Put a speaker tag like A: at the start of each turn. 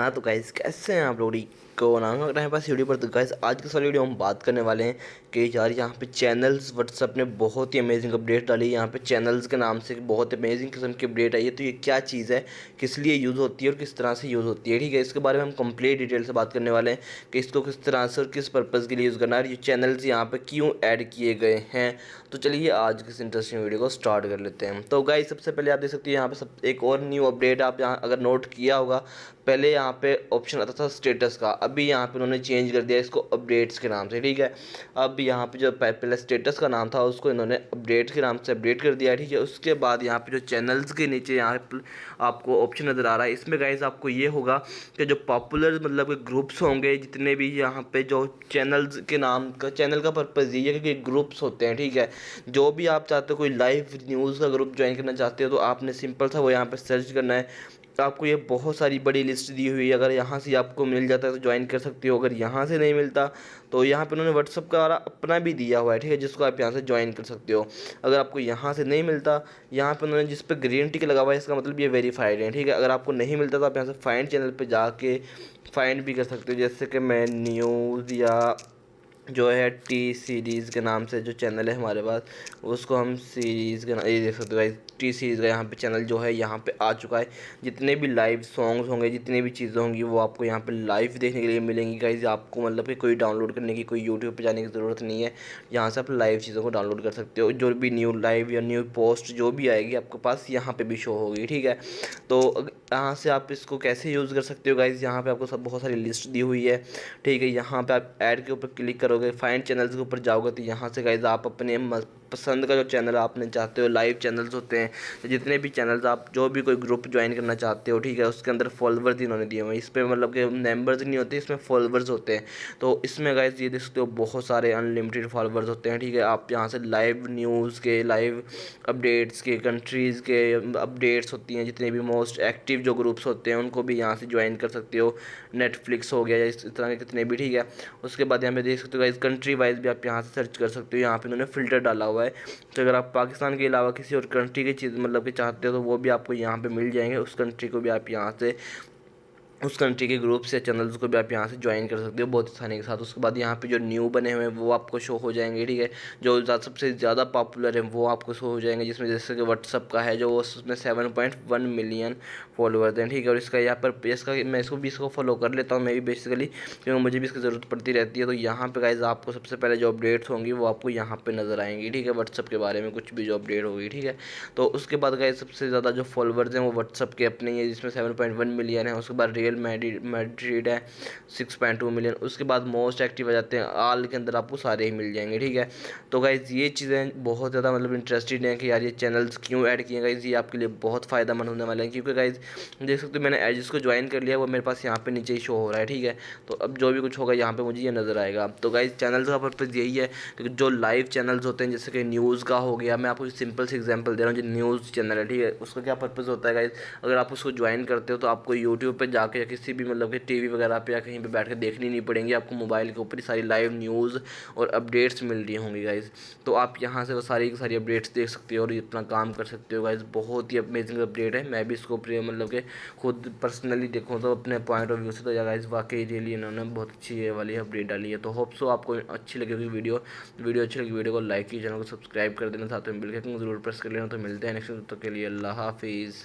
A: हाँ तो गाइस कैसे हैं आप लोग। को नाम है पास वीडियो पर। तो गाइस आज के सारी वीडियो हम बात करने वाले हैं कि यार यहाँ पे चैनल्स व्हाट्सअप ने बहुत ही अमेजिंग अपडेट डाली है। यहाँ पे चैनल्स के नाम से बहुत अमेजिंग किस्म की अपडेट आई है। तो ये क्या चीज़ है, किस लिए यूज़ होती है और किस तरह से यूज़ होती है, ठीक है। इसके बारे में हम कंप्लीट डिटेल से बात करने वाले हैं कि इसको किस तरह से और किस पर्पज़ के लिए यूज़ करना है, और ये चैनल्स यहाँ पे क्यों ऐड किए गए हैं। तो चलिए आज की इस इंटरेस्टिंग वीडियो को स्टार्ट कर लेते हैं। तो गाइस सबसे पहले आप देख सकते हैं यहाँ पे सब एक और न्यू अपडेट आप यहाँ अगर नोट किया होगा, पहले यहाँ पे ऑप्शन आता था स्टेटस का, अभी यहाँ पे उन्होंने चेंज कर दिया इसको अपडेट्स के नाम से, ठीक है। अब यहाँ पे जो पहले स्टेटस का नाम था उसको इन्होंने अपडेट के नाम से अपडेट कर दिया, ठीक है। उसके बाद यहाँ पे जो चैनल्स के नीचे यहाँ पे आपको ऑप्शन नज़र आ रहा है, इसमें गाइस आपको ये होगा कि जो पॉपुलर मतलब ग्रुप्स होंगे जितने भी यहाँ पे जो चैनल्स के नाम का, चैनल का पर्पज़ ये है कि ग्रुप्स होते हैं, ठीक है। जो भी आप चाहते हो कोई लाइव न्यूज़ का ग्रुप ज्वाइन करना चाहते हो तो आपने सिंपल सा वो यहाँ पे सर्च करना है। तो आपको ये बहुत सारी बड़ी लिस्ट दी हुई है, अगर यहाँ से आपको मिल जाता है तो ज्वाइन कर सकते हो। अगर यहाँ से नहीं मिलता तो यहाँ पे उन्होंने व्हाट्सअप का वाला अपना भी दिया हुआ है, ठीक है, जिसको आप यहाँ से ज्वाइन कर सकते हो। अगर आपको यहाँ से नहीं मिलता, यहाँ पे उन्होंने जिस पे ग्रीन टिक लगा हुआ है इसका मतलब ये वेरीफाइड है, ठीक है। अगर आपको नहीं मिलता तो आप यहाँ से फाइंड चैनल पे जाके फाइंड भी कर सकते हो, जैसे कि मैं न्यूज़ या जो है टी सीरीज़ के नाम से जो चैनल है हमारे पास, उसको हम सीरीज़ के ये देख सकते हो गाइस, टी सीरीज़ का यहाँ पे चैनल जो है यहाँ पे आ चुका है। जितने भी लाइव सॉन्ग्स होंगे, जितनी भी चीज़ें होंगी वो आपको यहाँ पे लाइव देखने के लिए मिलेंगी गाइस। आपको मतलब कि कोई डाउनलोड करने की, कोई यूट्यूब पे जाने की ज़रूरत नहीं है। यहाँ से आप लाइव चीज़ों को डाउनलोड कर सकते हो। जो भी न्यू लाइव या न्यू पोस्ट जो भी आएगी आपके पास यहाँ पर भी शो होगी, ठीक है। तो यहाँ से आप इसको कैसे यूज़ कर सकते हो गाइस, यहाँ पे आपको सब बहुत सारी लिस्ट दी हुई है, ठीक है। यहाँ पे आप ऐड के ऊपर क्लिक करोगे, फाइंड चैनल्स के ऊपर जाओगे तो यहाँ से गाइस आप अपने पसंद का जो चैनल आपने चाहते हो, लाइव चैनल्स होते हैं तो जितने भी चैनल्स आप जो भी कोई ग्रुप ज्वाइन करना चाहते हो, ठीक है, उसके अंदर फॉलोवर्स इन्होंने दिए हुए हैं। इस पर मतलब कि मेंबर्स नहीं होते, इसमें फॉलोवर्स होते हैं। तो इसमें गाइस ये देख सकते हो बहुत सारे अनलिमिटेड फॉलोवर्स होते हैं, ठीक है। आप यहाँ से लाइव न्यूज़ के, लाइव अपडेट्स के, कंट्रीज़ के अपडेट्स होती हैं, जितने भी मोस्ट एक्टिव जो ग्रुप्स होते हैं उनको भी यहाँ से ज्वाइन कर सकते हो। नेटफ्लिक्स हो गया या इस तरह के कितने भी, ठीक है। उसके बाद यहाँ पे देख सकते हो गाइस कंट्री वाइज भी आप यहाँ से सर्च कर सकते हो। यहाँ पे उन्होंने फ़िल्टर डाला हुआ है, तो अगर आप पाकिस्तान के अलावा किसी और कंट्री की चीज़ मतलब कि चाहते हो तो वो भी आपको यहाँ पे मिल जाएंगे। उस कंट्री को भी आप यहाँ से, उस कंट्री के ग्रुप्स या चैनल्स को भी आप यहाँ से ज्वाइन कर सकते हो बहुत आसानी के साथ। उसके बाद यहाँ पे जो न्यू बने हुए हैं वो आपको शो हो जाएंगे, ठीक है। जो सबसे ज़्यादा पॉपुलर है वो आपको शो हो जाएंगे, जिसमें जैसे कि व्हाट्सअप का है जो उसमें 7.1 मिलियन फॉलोअर्स हैं, ठीक है। और इसका यहाँ पर इसका मैं इसको फॉलो कर लेता हूँ मैं भी बेसिकली, क्योंकि मुझे भी इसकी ज़रूरत पड़ती रहती है। तो यहाँ पर गाइस आपको सबसे पहले जो अपडेट्स होंगी वो आपको यहाँ पर नज़र आएंगी, ठीक है। व्हाट्सअप के बारे में कुछ भी जो अपडेट होगी, ठीक है। तो उसके बाद गाइस सबसे ज़्यादा जो फॉलोअर्स हैं वो व्हाट्सअप के अपने ही है, जिसमें 7.1 मिलियन है। उसके बाद रियल मैड्रिड है 6.2 मिलियन। उसके बाद मोस्ट एक्टिव आ जाते हैं, आल के अंदर आपको सारे ही मिल जाएंगे, ठीक है। तो गाइज़ ये चीज़ें बहुत ज़्यादा मतलब इंटरेस्टेड हैं कि यार ये चैनल्स क्यों ऐड किए गाइज़, ये आपके लिए बहुत फ़ायदेमंद होने वाले हैं। क्योंकि गाइज़ देख सकते हो मैंने एज इसको ज्वाइन कर लिया, वो मेरे पास यहाँ पे नीचे ही शो हो रहा है, ठीक है। तो अब जो भी कुछ होगा यहाँ पे मुझे ये नज़र आएगा। तो गाइज़ चैनल्स का पर्पज़ यही है कि जो लाइव चैनल्स होते हैं, जैसे कि न्यूज़ का हो गया, मैं आपको सिंपल से एग्जांपल दे रहा हूँ, जो न्यूज़ चैनल है, ठीक है, उसका क्या पर्पज़ होता है गाइज़। अगर आप उसको ज्वाइन करते हो तो आपको यूट्यूब पर जाके या किसी भी मतलब कि टीवी वगैरह पे या कहीं पे बैठ के देखनी नहीं पड़ेंगी, आपको मोबाइल के ऊपर ही सारी लाइव न्यूज़ और अपडेट्स मिल रही होंगी गाइज़। तो आप यहाँ से वो सारी की सारी अपडेट्स देख सकते हो और अपना काम कर सकते हो गाइज़। बहुत ही अमेजिंग अपडेट है, मैं भी इसको मतलब कि खुद पर्सनली देखूँ तो अपने पॉइंट ऑफ व्यू से, तो गाइज़ वाकई रियली इन्होंने बहुत अच्छी ये वाली अपडेट डाली है। तो होप सो आपको अच्छी लगेगी वीडियो अच्छी लगी वीडियो को लाइक कीजिए, चैनल को सब्सक्राइब कर देना, साथ में बेल के आइकन को जरूर प्रेस कर लेना। तो मिलते हैं नेक्स्ट, तब तक के लिए अल्लाह हाफिज़।